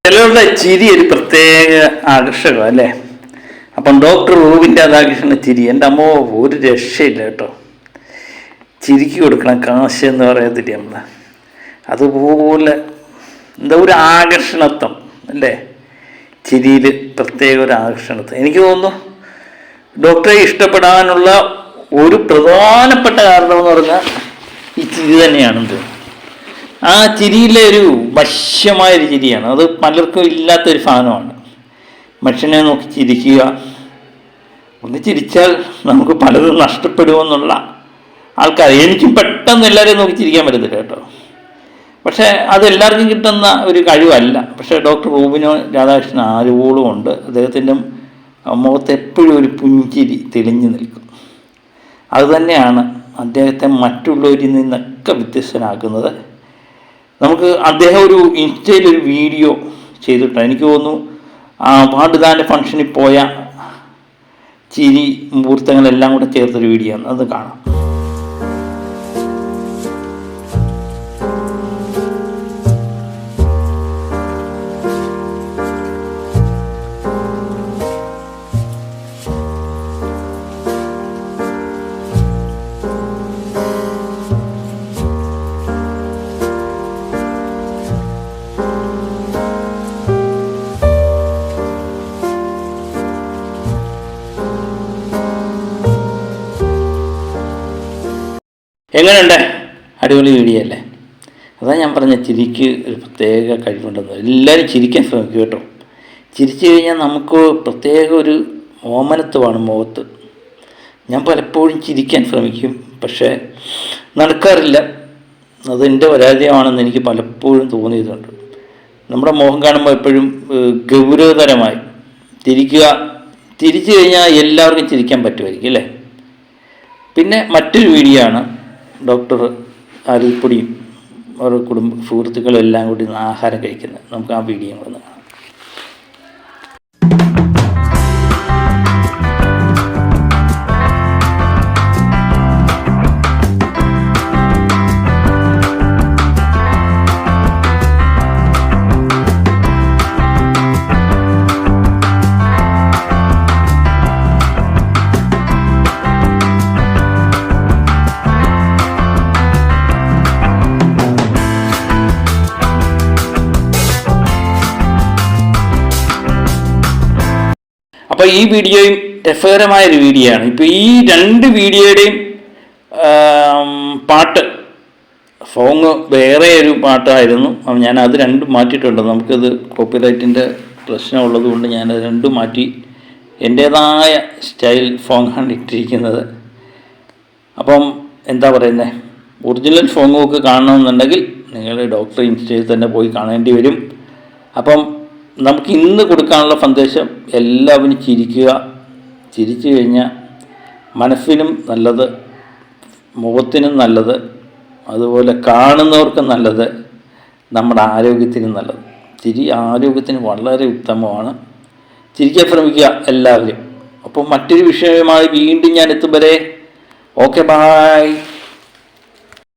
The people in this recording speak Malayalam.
ചിലരുടെ ചിരി ഒരു പ്രത്യേക ആകർഷകം അല്ലേ. അപ്പം ഡോക്ടർ റൂബിൻ രാധാകൃഷ്ണൻ്റെ ചിരി എൻ്റെ അമ്മോ ഒരു രക്ഷയില്ല കേട്ടോ. ചിരിക്ക് കൊടുക്കണം കാശ് എന്ന് പറയത്തില്ല നമ്മൾ, അതുപോലെ എന്താ ഒരു ആകർഷണത്വം അല്ലേ ചിരിയിൽ, പ്രത്യേക ഒരു ആകർഷണത്വം. എനിക്ക് തോന്നുന്നു ഡോക്ടറെ ഇഷ്ടപ്പെടാനുള്ള ഒരു പ്രധാനപ്പെട്ട കാരണമെന്ന് പറഞ്ഞാൽ ഈ ചിരി തന്നെയാണെന്ന്. ആ ചിരിയിലെ ഒരു വശ്യമായൊരു ചിരിയാണ്, അത് പലർക്കും ഇല്ലാത്തൊരു സാധനമാണ്. മനുഷ്യനെ നോക്കി ചിരിക്കുക, ഒന്ന് ചിരിച്ചാൽ നമുക്ക് പലതും നഷ്ടപ്പെടുമെന്നുള്ള ആൾക്കാർ. എനിക്കും പെട്ടെന്ന് എല്ലാവരെയും നോക്കി ചിരിക്കാൻ പറ്റത്തില്ല കേട്ടോ, പക്ഷേ അത് എല്ലാവർക്കും കിട്ടുന്ന ഒരു കഴിവല്ല. പക്ഷേ ഡോക്ടർ റൂബിനോ രാധാകൃഷ്ണൻ ആരുപോലും ഉണ്ട്, അദ്ദേഹത്തിൻ്റെ മുഖത്ത് എപ്പോഴും ഒരു പുഞ്ചിരി തെളിഞ്ഞു നിൽക്കും. അതുതന്നെയാണ് അദ്ദേഹത്തെ മറ്റുള്ളവരിൽ നിന്നൊക്കെ വ്യത്യസ്തനാക്കുന്നത്. നമുക്ക് അദ്ദേഹം ഒരു ഇൻസ്റ്റയിലൊരു വീഡിയോ ചെയ്തിട്ടുണ്ട്, എനിക്ക് തോന്നുന്നു വാർഡുദാൻ്റെ ഫംഗ്ഷനിൽ പോയ ചിരി മുഹൂർത്തങ്ങളെല്ലാം കൂടെ ചേർത്തൊരു വീഡിയോ ആണ്, അത് കാണാം. എങ്ങനെയുണ്ട്? അടിപൊളി വീഡിയോ അല്ലേ? അതാ ഞാൻ പറഞ്ഞ ചിരിക്ക് ഒരു പ്രത്യേക കഴിവുണ്ടെന്ന്. എല്ലാവരും ചിരിക്കാൻ ശ്രമിക്കും കേട്ടോ. ചിരിച്ചു കഴിഞ്ഞാൽ നമുക്ക് പ്രത്യേക ഒരു ഓമനത്വമാണ് മുഖത്ത്. ഞാൻ പലപ്പോഴും ചിരിക്കാൻ ശ്രമിക്കും, പക്ഷേ നടക്കാറില്ല. അതെൻ്റെ പരാജയമാണെന്ന് എനിക്ക് പലപ്പോഴും തോന്നിയതുണ്ട്. നമ്മുടെ മുഖം കാണുമ്പോൾ എപ്പോഴും ഗൗരവതരമായി ചിരിച്ചു കഴിഞ്ഞാൽ എല്ലാവർക്കും ചിരിക്കാൻ പറ്റുമായിരിക്കും അല്ലേ. പിന്നെ മറ്റൊരു വീഡിയോ ആണ്, ഡോക്ടർ അരിപ്പൊടിയും അവരുടെ സുഹൃത്തുക്കളും എല്ലാം കൂടി ആഹാരം കഴിക്കുന്നത്. നമുക്ക് ആ വീഡിയോ ഒന്ന് കാണാം. അപ്പോൾ ഈ വീഡിയോയും രസകരമായൊരു വീഡിയോ ആണ്. ഇപ്പോൾ ഈ രണ്ട് വീഡിയോയുടെയും പാട്ട് സോങ് വേറെ ഒരു പാട്ടായിരുന്നു. ഞാൻ അത് രണ്ടും മാറ്റിയിട്ടുണ്ട്. നമുക്കത് കോപ്പിറൈറ്റിൻ്റെ പ്രശ്നമുള്ളത് കൊണ്ട് ഞാനത് രണ്ടും മാറ്റി എൻ്റേതായ സ്റ്റൈൽ സോങ്ങാണ് ഇട്ടിരിക്കുന്നത്. അപ്പം എന്താ പറയുന്നത്, ഒറിജിനൽ സോങ്ങൊക്കെ കാണണമെന്നുണ്ടെങ്കിൽ നിങ്ങൾ ഡോക്ടർ ഇൻസ്റ്റയിൽ തന്നെ പോയി കാണേണ്ടി വരും. അപ്പം നമുക്ക് ഇന്ന് കൊടുക്കാനുള്ള സന്ദേശം, എല്ലാവരും ചിരിക്കുക. ചിരിച്ചു കഴിഞ്ഞാൽ മനസ്സിനും നല്ലത്, മുഖത്തിനും നല്ലത്, അതുപോലെ കാണുന്നവർക്കും നല്ലത്, നമ്മുടെ ആരോഗ്യത്തിനും നല്ലത്. ചിരി ആരോഗ്യത്തിന് വളരെ ഉത്തമമാണ്. ചിരിക്കാൻ ശ്രമിക്കുക എല്ലാവരും. അപ്പം മറ്റൊരു വിഷയവുമായി വീണ്ടും ഞാൻ എത്തും വരെ ഓക്കെ, ബായ്.